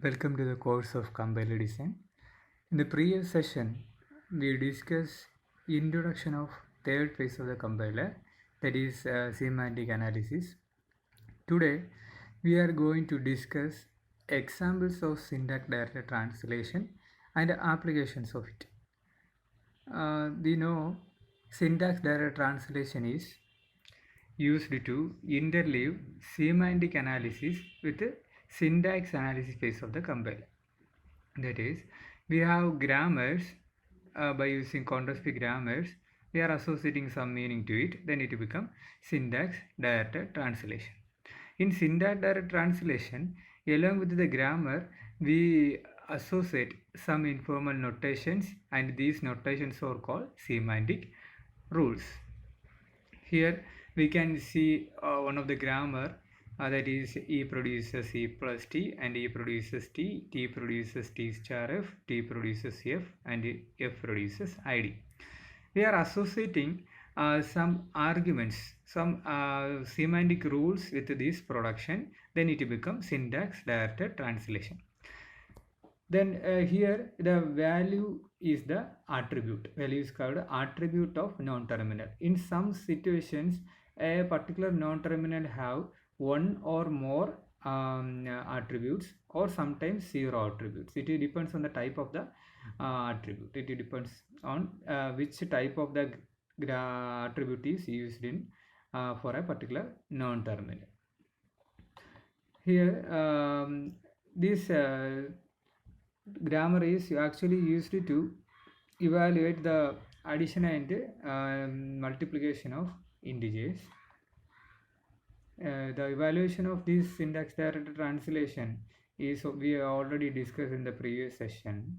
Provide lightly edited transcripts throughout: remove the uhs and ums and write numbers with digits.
Welcome to the course of compiler design. In the previous session, we discussed introduction of third phase of the compiler, that is semantic analysis. Today, we are going to discuss examples of syntax data translation and applications of it. We know syntax data translation is used to interleave semantic analysis with the syntax analysis phase of the compiler. That is, we have grammars. By using contrast-free grammars, we are associating some meaning to it. Then it becomes syntax directed translation. In syntax directed translation, along with the grammar, we associate some informal notations, and these notations are called semantic rules. Here we can see one of the grammar, that is E produces E plus T, and E produces T, T produces T star F, T produces F, and F produces ID. We are associating some arguments, some semantic rules with this production. Then it becomes syntax directed translation. Then here the value is the attribute. Value is called attribute of non-terminal. In some situations, a particular non-terminal have one or more attributes, or sometimes zero attributes. It depends on the type of the attribute. It depends on which type of the attribute is used in for a particular non-terminal. Here this grammar is actually used to evaluate the addition and multiplication of integers. The evaluation of this syntax directed translation is we already discussed in the previous session.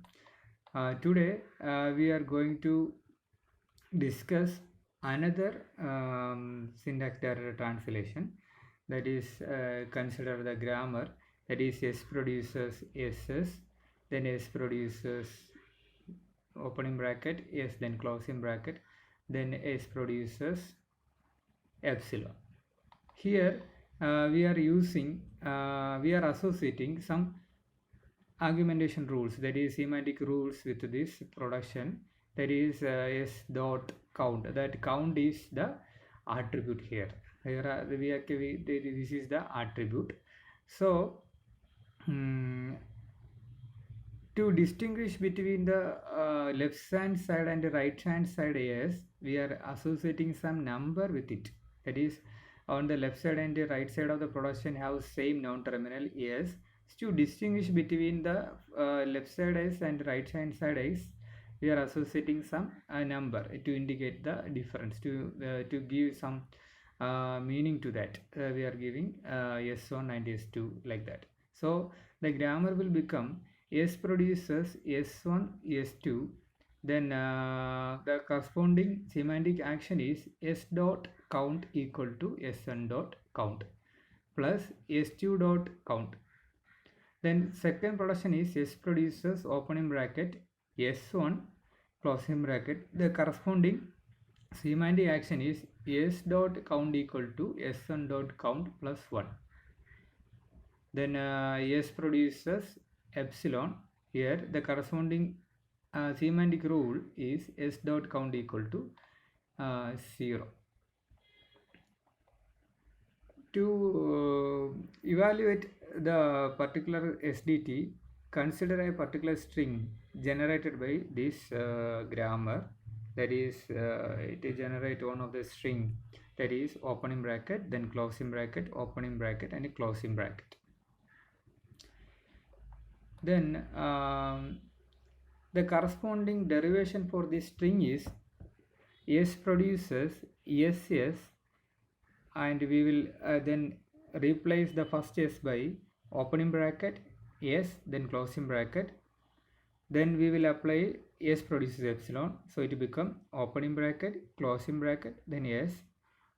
Today we are going to discuss another syntax directed translation, that is consider the grammar, that is S produces SS, then S produces opening bracket, S then closing bracket, then S produces epsilon. Here we are associating some argumentation rules, that is semantic rules, with this production, that is S dot count. That count is the attribute here. This is the attribute. So to distinguish between the left hand side and the right hand side, yes, we are associating some number with it. That is, on the left side and the right side of the production have same non-terminal, yes. To distinguish between the left side is and right hand side is, we are associating some number to indicate the difference, to give some meaning to that. We are giving S1 and S2 like that. So the grammar will become S produces S1 S2, then the corresponding semantic action is S dot count equal to S1 dot count plus S2 dot count. Then second production is S produces opening bracket S1 closing bracket. The corresponding semantic action is S dot count equal to S1 dot count plus 1. Then S produces epsilon. Here the corresponding semantic rule is S dot count equal to 0. To evaluate the particular SDT, consider a particular string generated by this grammar. That is, it generate one of the string, that is opening bracket, then closing bracket, opening bracket, and closing bracket. Then the corresponding derivation for this string is S produces SS, and we will then replace the first S by opening bracket S, then closing bracket, then we will apply S produces epsilon, so it become opening bracket, closing bracket, then S,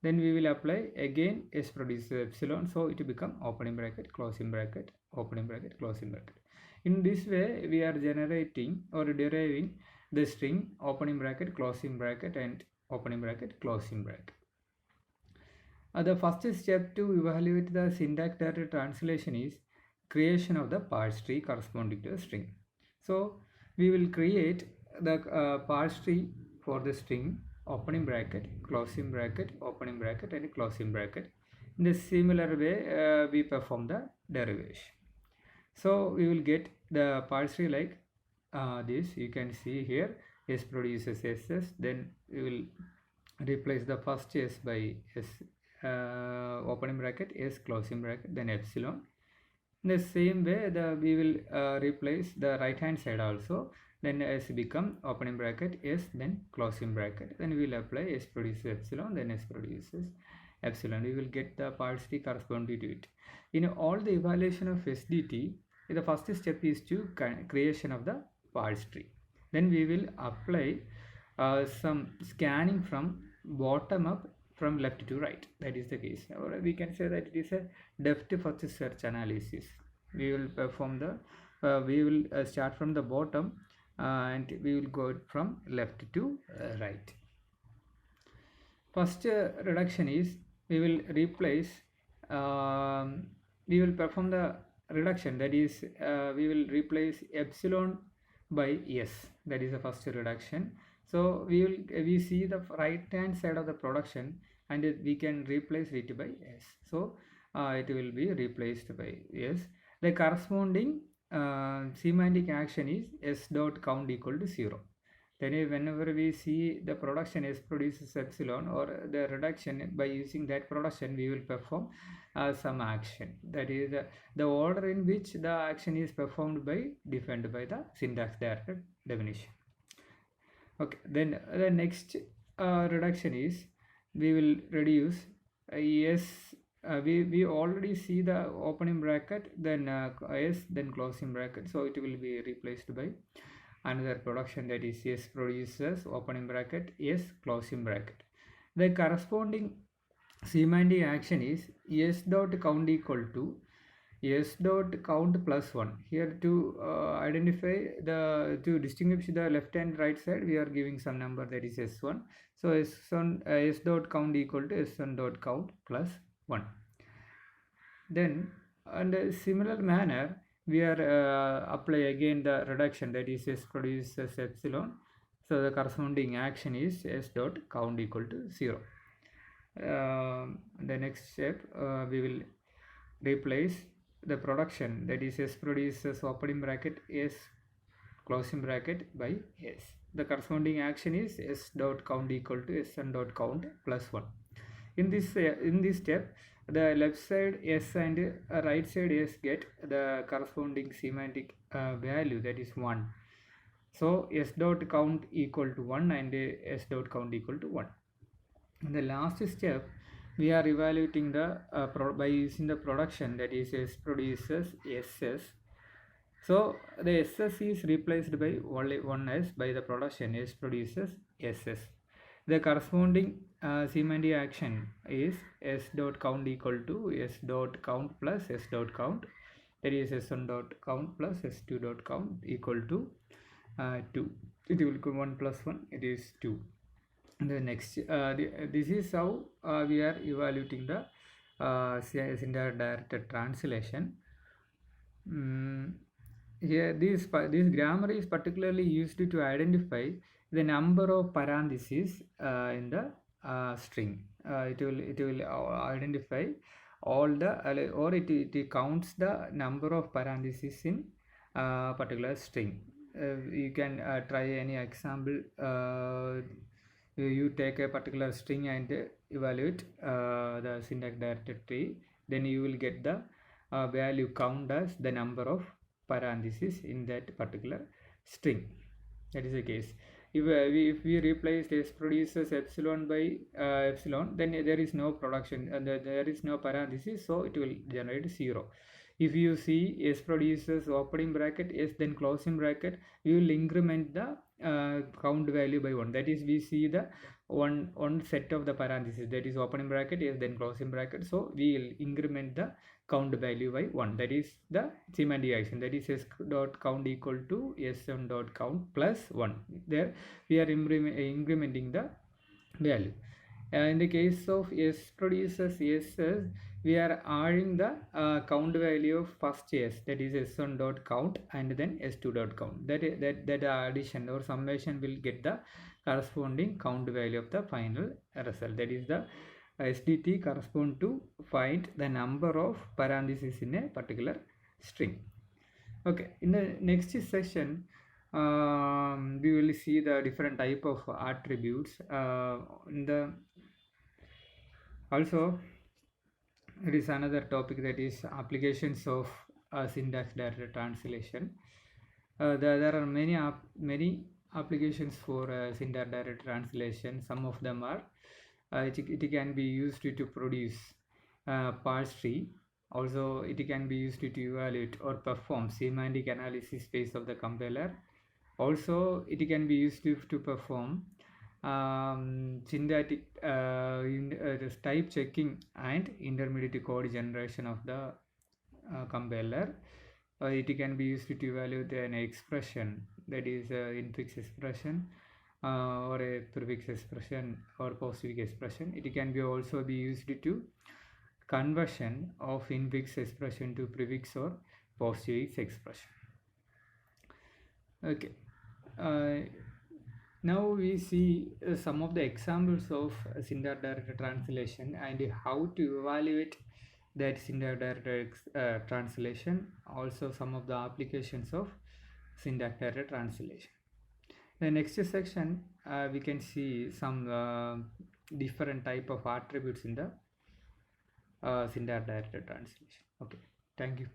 then we will apply again S produces epsilon, so it become opening bracket, closing bracket, opening bracket, closing bracket. In this way we are generating or deriving the string opening bracket, closing bracket, and opening bracket, closing bracket. The first step to evaluate the syntax directed translation is creation of the parse tree corresponding to a string. So we will create the parse tree for the string opening bracket, closing bracket, opening bracket and closing bracket. In a similar way we perform the derivation. So we will get the parse tree like this. You can see here S produces SS, then we will replace the first S by S opening bracket, S closing bracket, then epsilon. In the same way we will replace the right hand side also, then S become opening bracket S, then closing bracket, then we will apply S produces epsilon, then S produces epsilon. We will get the parse tree corresponding to it. In all the evaluation of SDT, the first step is to creation of the parse tree. Then we will apply some scanning from bottom up, from left to right. That is the case. Or we can say that it is a depth first search analysis. We will perform the we will start from the bottom and we will go from left to right. First reduction is we will replace we will perform the reduction, that is we will replace epsilon by S. That is the first reduction. So we see the right hand side of the production and we can replace it by S. So it will be replaced by S. The corresponding semantic action is S dot count equal to 0. Then whenever we see the production S produces epsilon or the reduction, by using that production we will perform some action. That is the order in which the action is performed by defined by the syntax directed definition. Okay, then the next reduction is we will reduce S. We already see the opening bracket, then S, then closing bracket, so it will be replaced by another production, that is S produces opening bracket S closing bracket. The corresponding semantic action is S dot count equal to S dot count plus 1. Here to identify to distinguish the left and right side, we are giving some number, that is S1. So S1 S dot count equal to S1 dot count plus 1. Then in a similar manner we are apply again the reduction, that is S produces epsilon. So the corresponding action is S dot count equal to 0. The next step we will replace the production, that is S produces opening bracket S closing bracket by S. The corresponding action is S dot count equal to S1 dot count plus 1. In this step, the left side S and right side S get the corresponding semantic value, that is 1. So S dot count equal to 1 and S dot count equal to 1. In the last step, we are evaluating the by using the production, that is S produces SS. So the SS is replaced by only one S by the production S produces SS. The corresponding semantic action is S dot count equal to S dot count plus S dot count, that is S1 dot count plus S2 dot count equal to 2. It will become 1 plus 1, it is 2. The next this is how we are evaluating the syntax directed translation. Here this grammar is particularly used to identify the number of parentheses in the string. It will identify all the or it counts the number of parentheses in particular string. You can try any example. You take a particular string and evaluate the syntax directed tree, then you will get the value count as the number of parentheses in that particular string. That is the case. If we replace S produces epsilon by epsilon, then there is no production and there is no parenthesis, so it will generate 0. If you see S produces opening bracket S then closing bracket, we will increment the count value by 1. That is, we see the one set of the parentheses, that is opening bracket S then closing bracket, so we will increment the count value by 1. That is the semantic action, that is S dot count equal to S1 dot count plus 1. There we are incrementing the value. In the case of S produces S, we are adding the count value of first S, that is S1 dot count and then S2 dot count. That addition or summation will get the corresponding count value of the final result. That is the SDT correspond to find the number of parentheses in a particular string. Okay, in the next session we will see the different type of attributes. Also, it is another topic, that is applications of syntax data translation. There are many applications for syntax data translation. Some of them are it can be used to produce parse tree. Also, it can be used to evaluate or perform semantic analysis phase of the compiler. Also, it can be used to perform syntactic type checking and intermediate code generation of the compiler. It can be used to evaluate an expression, that is infix expression or a prefix expression or postfix expression. It can be also be used to conversion of infix expression to prefix or postfix expression. Okay. Now we see some of the examples of syntax data translation and how to evaluate that syntax data translation. Also, some of the applications of syntax data translation. The next section we can see some different type of attributes in the syntax data translation. Okay, thank you.